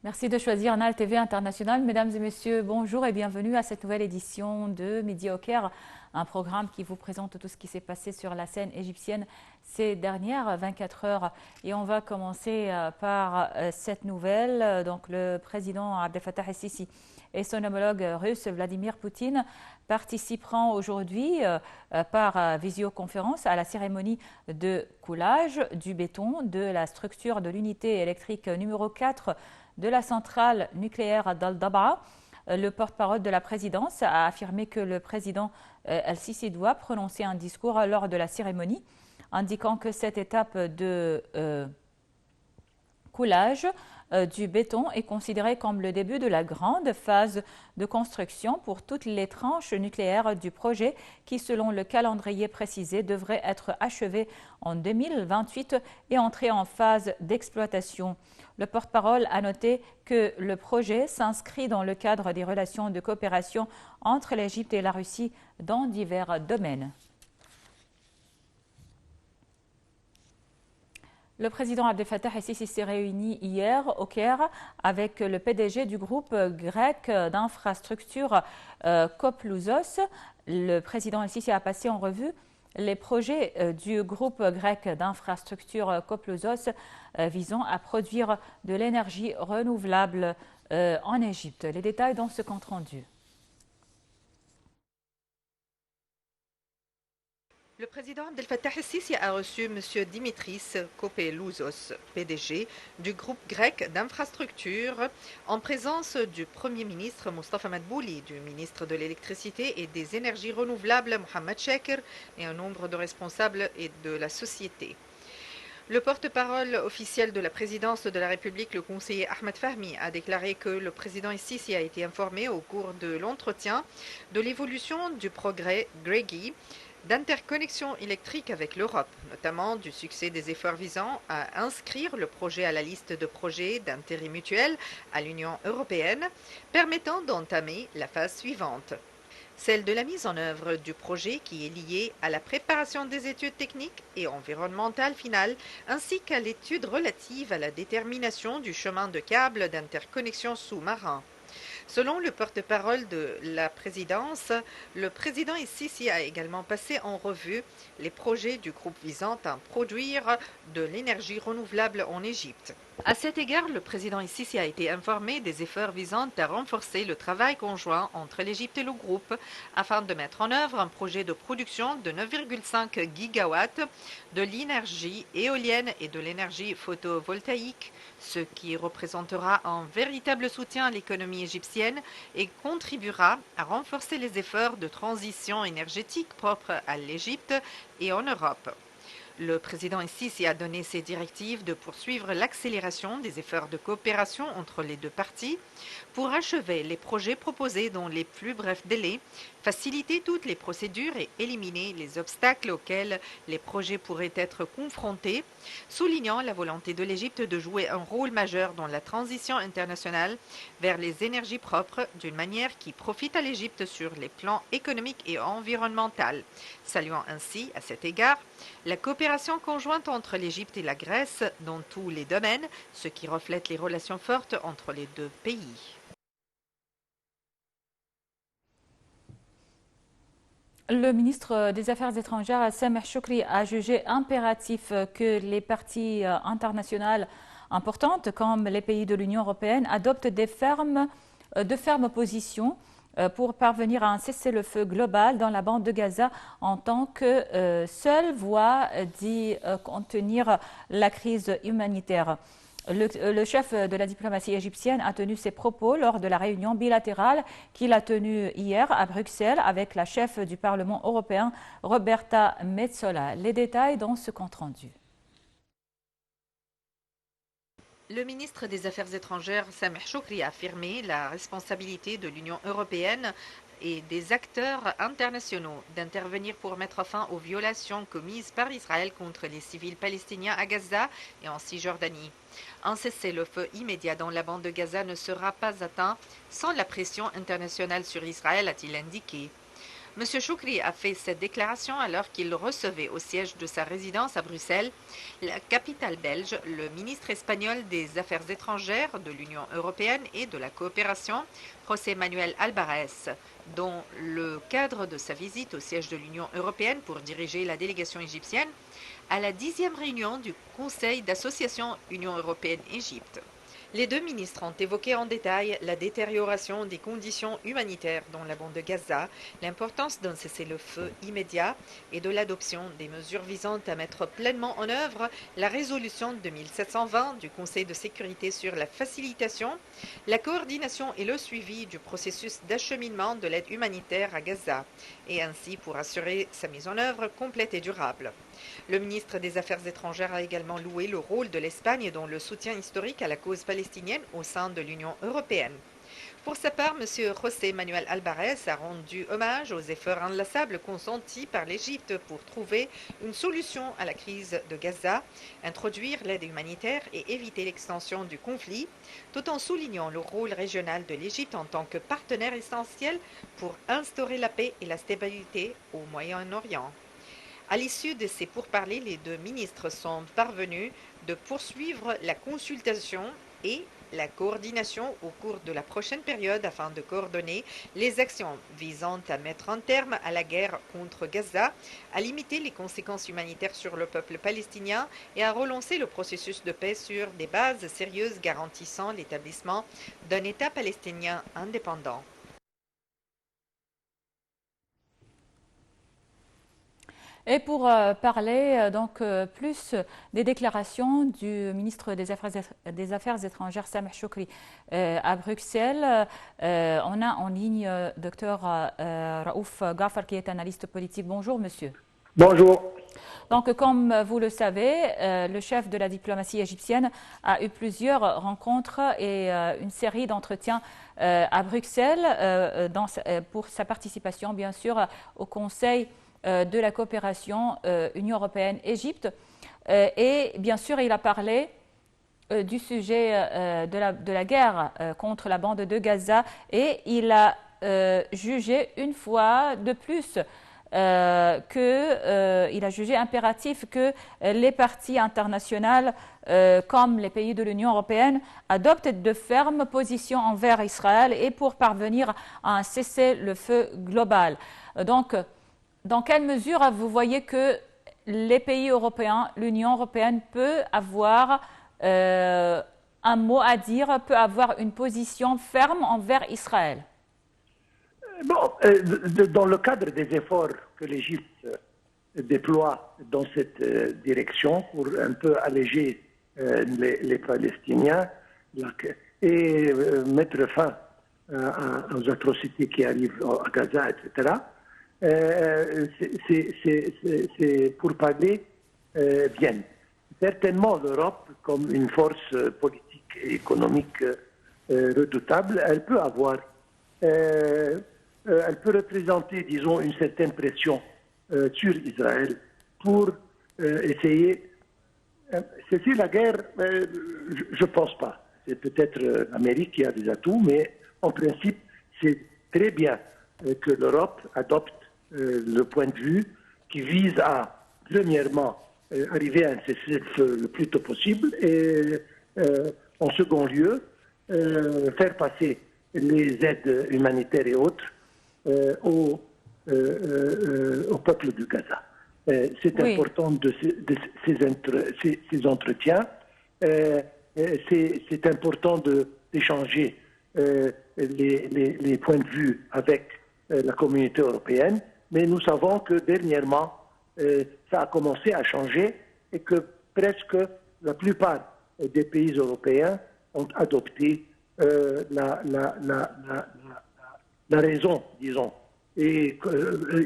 Merci de choisir NAL TV International. Mesdames et messieurs, bonjour et bienvenue à cette nouvelle édition de Midi au Caire, un programme qui vous présente tout ce qui s'est passé sur la scène égyptienne ces dernières 24 heures. Et on va commencer par cette nouvelle. Donc, le président Abdel Fattah el-Sisi et son homologue russe Vladimir Poutine participeront aujourd'hui par visioconférence à la cérémonie de coulage du béton de la structure de l'unité électrique numéro 4 de la centrale nucléaire d'Al-Dab'a. Le porte-parole de la présidence a affirmé que le président El-Sisi doit prononcer un discours lors de la cérémonie, indiquant que cette étape de coulage du béton est considérée comme le début de la grande phase de construction pour toutes les tranches nucléaires du projet qui, selon le calendrier précisé, devrait être achevé en 2028 et entrer en phase d'exploitation. Le porte-parole a noté que le projet s'inscrit dans le cadre des relations de coopération entre l'Égypte et la Russie dans divers domaines. Le président Abdel Fattah el-Sisi s'est réuni hier au Caire avec le PDG du groupe grec d'infrastructure Koplouzos. Le président el-Sisi a passé en revue les projets du groupe grec d'infrastructure Koplouzos visant à produire de l'énergie renouvelable en Égypte. Les détails dans ce compte-rendu. Le président Abdel Fattah el-Sisi a reçu M. Dimitris Kopelouzos, PDG du groupe grec d'infrastructure, en présence du Premier ministre Mustafa Madbouli, du ministre de l'Électricité et des Énergies renouvelables Mohamed Chakir et un nombre de responsables et de la société. Le porte-parole officiel de la présidence de la République, le conseiller Ahmed Fahmi, a déclaré que le président el-Sisi a été informé au cours de l'entretien de l'évolution du progrès GREGI d'interconnexion électrique avec l'Europe, notamment du succès des efforts visant à inscrire le projet à la liste de projets d'intérêt mutuel à l'Union européenne, permettant d'entamer la phase suivante, celle de la mise en œuvre du projet qui est liée à la préparation des études techniques et environnementales finales, ainsi qu'à l'étude relative à la détermination du chemin de câble d'interconnexion sous-marin. Selon le porte-parole de la présidence, le président el-Sisi a également passé en revue les projets du groupe visant à produire de l'énergie renouvelable en Égypte. À cet égard, le président el-Sisi a été informé des efforts visant à renforcer le travail conjoint entre l'Égypte et le groupe afin de mettre en œuvre un projet de production de 9,5 gigawatts de l'énergie éolienne et de l'énergie photovoltaïque, ce qui représentera un véritable soutien à l'économie égyptienne et contribuera à renforcer les efforts de transition énergétique propres à l'Égypte et en Europe. Le président el-Sisi a donné ses directives de poursuivre l'accélération des efforts de coopération entre les deux parties pour achever les projets proposés dans les plus brefs délais, faciliter toutes les procédures et éliminer les obstacles auxquels les projets pourraient être confrontés, soulignant la volonté de l'Égypte de jouer un rôle majeur dans la transition internationale vers les énergies propres d'une manière qui profite à l'Égypte sur les plans économiques et environnemental, saluant ainsi, à cet égard, la coopération conjointe entre l'Égypte et la Grèce dans tous les domaines, ce qui reflète les relations fortes entre les deux pays. Le ministre des Affaires étrangères, Sameh Choukri, a jugé impératif que les parties internationales importantes, comme les pays de l'Union européenne, adoptent de fermes positions pour parvenir à un cessez-le-feu global dans la bande de Gaza en tant que seule voie d'y contenir la crise humanitaire. Le chef de la diplomatie égyptienne a tenu ses propos lors de la réunion bilatérale qu'il a tenue hier à Bruxelles avec la chef du Parlement européen, Roberta Metsola. Les détails dans ce compte-rendu. Le ministre des Affaires étrangères, Sameh Choukri, a affirmé la responsabilité de l'Union européenne et des acteurs internationaux d'intervenir pour mettre fin aux violations commises par Israël contre les civils palestiniens à Gaza et en Cisjordanie. Un cessez-le-feu immédiat dans la bande de Gaza ne sera pas atteint sans la pression internationale sur Israël, a-t-il indiqué. M. Choukri a fait cette déclaration alors qu'il recevait au siège de sa résidence à Bruxelles, la capitale belge, le ministre espagnol des Affaires étrangères de l'Union européenne et de la coopération, José Manuel Alvarez, dont le cadre de sa visite au siège de l'Union européenne pour diriger la délégation égyptienne à la 10e réunion du Conseil d'association Union européenne-Égypte. Les deux ministres ont évoqué en détail la détérioration des conditions humanitaires dans la bande de Gaza, l'importance d'un cessez-le-feu immédiat et de l'adoption des mesures visant à mettre pleinement en œuvre la résolution 2720 du Conseil de sécurité sur la facilitation, la coordination et le suivi du processus d'acheminement de l'aide humanitaire à Gaza, et ainsi pour assurer sa mise en œuvre complète et durable. Le ministre des Affaires étrangères a également loué le rôle de l'Espagne dans le soutien historique à la cause palestinienne au sein de l'Union européenne. Pour sa part, M. José Manuel Alvarez a rendu hommage aux efforts inlassables consentis par l'Égypte pour trouver une solution à la crise de Gaza, introduire l'aide humanitaire et éviter l'extension du conflit, tout en soulignant le rôle régional de l'Égypte en tant que partenaire essentiel pour instaurer la paix et la stabilité au Moyen-Orient. À l'issue de ces pourparlers, les deux ministres sont parvenus de poursuivre la consultation et la coordination au cours de la prochaine période afin de coordonner les actions visant à mettre un terme à la guerre contre Gaza, à limiter les conséquences humanitaires sur le peuple palestinien et à relancer le processus de paix sur des bases sérieuses garantissant l'établissement d'un État palestinien indépendant. Et pour parler plus des déclarations du ministre des Affaires étrangères Sameh Choukri à Bruxelles, on a en ligne Dr Raouf Ghafar qui est analyste politique. Bonjour monsieur. Bonjour. Donc, comme vous le savez, le chef de la diplomatie égyptienne a eu plusieurs rencontres et une série d'entretiens à Bruxelles pour sa participation, bien sûr, au Conseil de la coopération Union européenne-Égypte. Et bien sûr, il a parlé du sujet de la guerre contre la bande de Gaza et il a jugé une fois de plus il a jugé impératif que les parties internationales, comme les pays de l'Union européenne, adoptent de fermes positions envers Israël et pour parvenir à un cessez-le-feu global. Donc, dans quelle mesure vous voyez que les pays européens, l'Union européenne peut avoir un mot à dire, peut avoir une position ferme envers Israël? Bon, dans le cadre des efforts que l'Égypte déploie dans cette direction pour un peu alléger les Palestiniens et mettre fin aux atrocités qui arrivent à Gaza, etc., c'est pour parler bien. Certainement, l'Europe, comme une force politique et économique redoutable, elle peut avoir, elle peut représenter, disons, une certaine pression sur Israël pour essayer. C'est la guerre, je ne pense pas. C'est peut-être l'Amérique qui a des atouts, mais en principe, c'est très bien que l'Europe adopte le point de vue qui vise à, premièrement, arriver à un cessez-le-feu le plus tôt possible et, en second lieu, faire passer les aides humanitaires et autres au peuple de Gaza. C'est important de ces entretiens. C'est important d'échanger les points de vue avec la communauté européenne, mais nous savons que dernièrement, ça a commencé à changer et que presque la plupart des pays européens ont adopté la raison, disons, et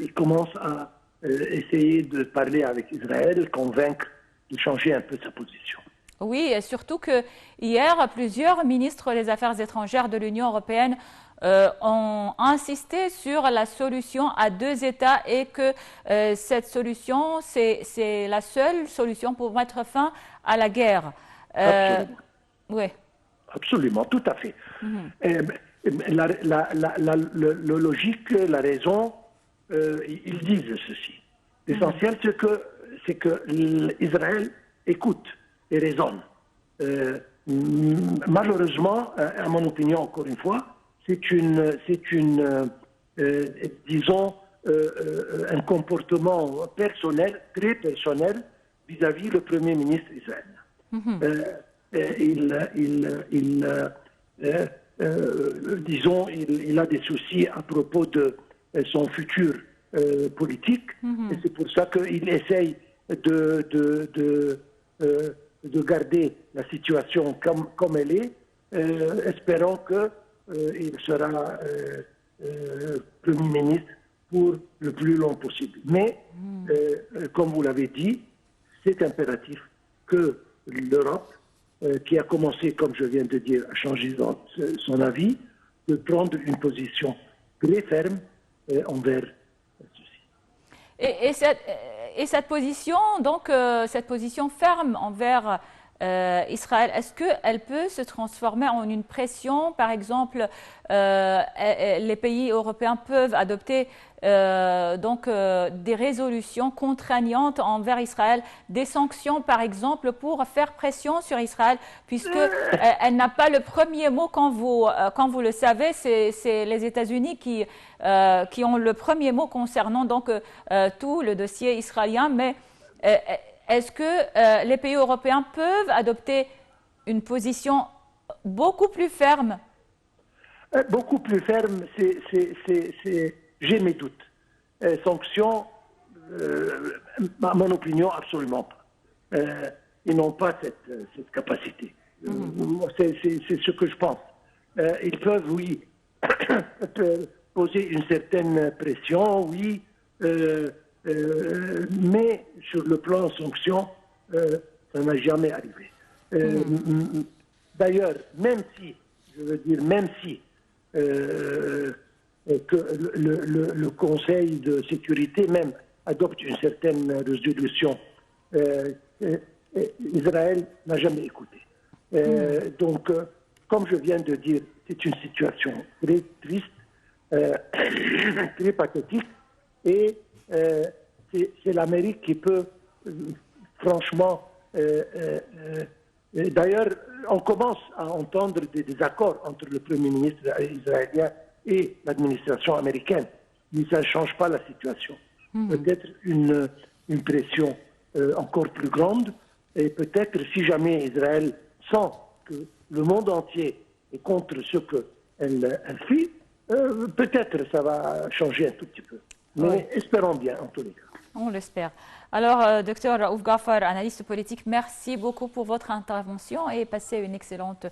ils commencent à essayer de parler avec Israël, convaincre de changer un peu sa position. Oui, et surtout que hier, plusieurs ministres des Affaires étrangères de l'Union européenne ont insisté sur la solution à deux États et que cette solution, c'est la seule solution pour mettre fin à la guerre. Absolument. Oui. Absolument, tout à fait. La logique, la raison ils disent ceci. L'essentiel, c'est que Israël écoute et raisonne. Malheureusement, à mon opinion, encore une fois, c'est disons, un comportement personnel, très personnel, vis-à-vis le Premier ministre israélien. Disons, il a des soucis à propos de son futur politique, et c'est pour ça qu'il essaye de garder la situation comme elle est, espérant qu'il sera Premier ministre pour le plus long possible. Mais, comme vous l'avez dit, c'est impératif que l'Europe, qui a commencé, comme je viens de dire, à changer son avis, de prendre une position très ferme envers ceci. Et cette position, donc cette position ferme envers Israël, est-ce qu'elle peut se transformer en une pression? Par exemple, les pays européens peuvent adopter des résolutions contraignantes envers Israël, des sanctions par exemple pour faire pression sur Israël, puisque elle n'a pas le premier mot quand vous le savez, c'est les États-Unis qui ont le premier mot concernant donc tout le dossier israélien. Mais est-ce que les pays européens peuvent adopter une position beaucoup plus ferme? Beaucoup plus ferme, j'ai mes doutes. Sanctions, à mon opinion, absolument pas. Ils n'ont pas cette capacité. C'est ce que je pense. Ils peuvent, oui, poser une certaine pression, oui, mais sur le plan sanctions, ça n'a jamais arrivé. D'ailleurs, même si que le Conseil de sécurité même adopte une certaine résolution, Israël n'a jamais écouté. Donc, comme je viens de dire, c'est une situation très triste, très pathétique, et c'est l'Amérique qui peut, franchement, d'ailleurs, on commence à entendre des désaccords entre le Premier ministre israélien et l'administration américaine, mais ça ne change pas la situation. Peut-être une pression encore plus grande, et peut-être si jamais Israël sent que le monde entier est contre ce qu'elle fait, peut-être ça va changer un tout petit peu. Mais espérons bien, en tous les cas. On l'espère. Alors, docteur Raouf Ghaffar, analyste politique, merci beaucoup pour votre intervention et passez une excellente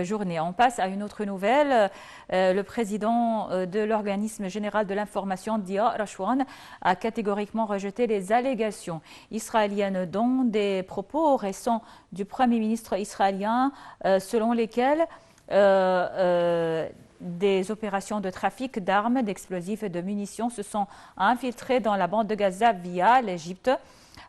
journée. On passe à une autre nouvelle. Le président de l'organisme général de l'information, Dia Rachouane, a catégoriquement rejeté les allégations israéliennes, dont des propos récents du Premier ministre israélien selon lesquels des opérations de trafic d'armes, d'explosifs et de munitions se sont infiltrées dans la bande de Gaza via l'Égypte.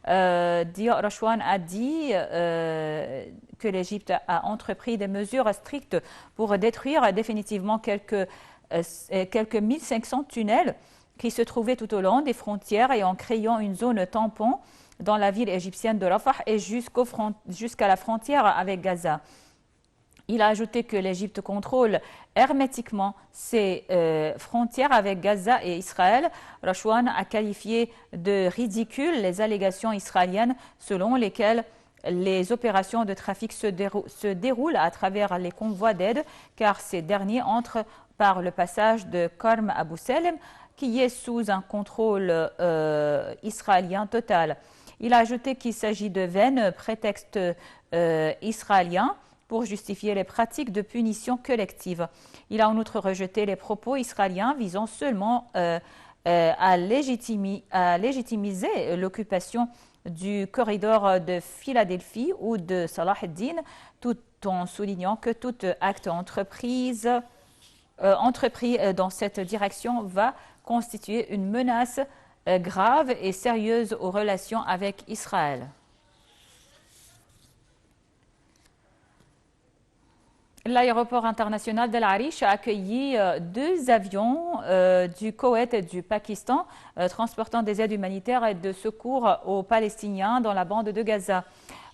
Dia Rachouane a dit que l'Égypte a entrepris des mesures strictes pour détruire définitivement quelques 1500 tunnels qui se trouvaient tout au long des frontières et en créant une zone tampon dans la ville égyptienne de Rafah et jusqu'à la frontière avec Gaza. Il a ajouté que l'Égypte contrôle hermétiquement ses frontières avec Gaza et Israël. Rachouane a qualifié de ridicules les allégations israéliennes selon lesquelles les opérations de trafic se déroulent à travers les convois d'aide, car ces derniers entrent par le passage de Karm Abou Salem, qui est sous un contrôle israélien total. Il a ajouté qu'il s'agit de vains prétextes israéliens pour justifier les pratiques de punition collective. Il a en outre rejeté les propos israéliens visant seulement à légitimiser l'occupation du corridor de Philadelphie ou de Salah ad-Din, tout en soulignant que tout acte entrepris dans cette direction va constituer une menace grave et sérieuse aux relations avec Israël. L'aéroport international d'Al Arish a accueilli deux avions du Koweït et du Pakistan transportant des aides humanitaires et de secours aux Palestiniens dans la bande de Gaza.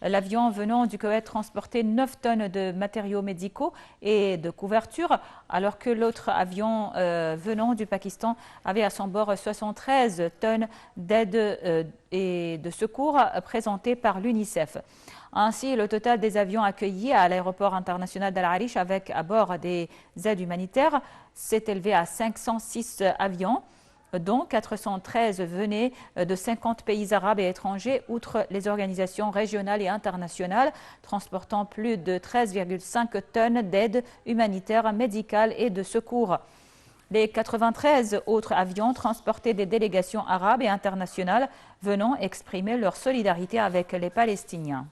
L'avion venant du Koweït transportait 9 tonnes de matériaux médicaux et de couverture, alors que l'autre avion venant du Pakistan avait à son bord 73 tonnes d'aide et de secours présentés par l'UNICEF. Ainsi, le total des avions accueillis à l'aéroport international d'Al Arish avec à bord des aides humanitaires s'est élevé à 506 avions, dont 413 venaient de 50 pays arabes et étrangers, outre les organisations régionales et internationales transportant plus de 13,5 tonnes d'aide humanitaire, médicale et de secours. Les 93 autres avions transportaient des délégations arabes et internationales venant exprimer leur solidarité avec les Palestiniens.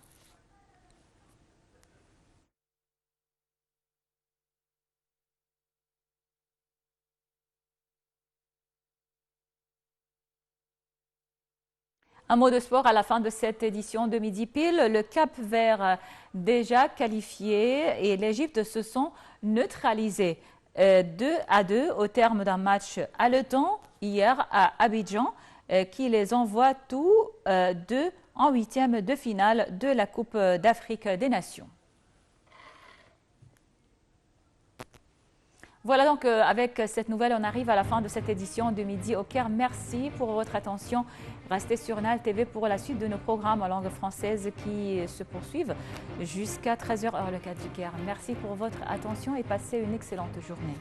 Un mot de sport à la fin de cette édition de Midi Pile. Le Cap-Vert déjà qualifié et l'Égypte se sont neutralisés 2-2 au terme d'un match haletant hier à Abidjan qui les envoie tous deux en huitième de finale de la Coupe d'Afrique des Nations. Voilà donc avec cette nouvelle, on arrive à la fin de cette édition de Midi au Caire. Merci pour votre attention. Restez sur Nal TV pour la suite de nos programmes en langue française qui se poursuivent jusqu'à 13h heure locale du Caire. Merci pour votre attention et passez une excellente journée.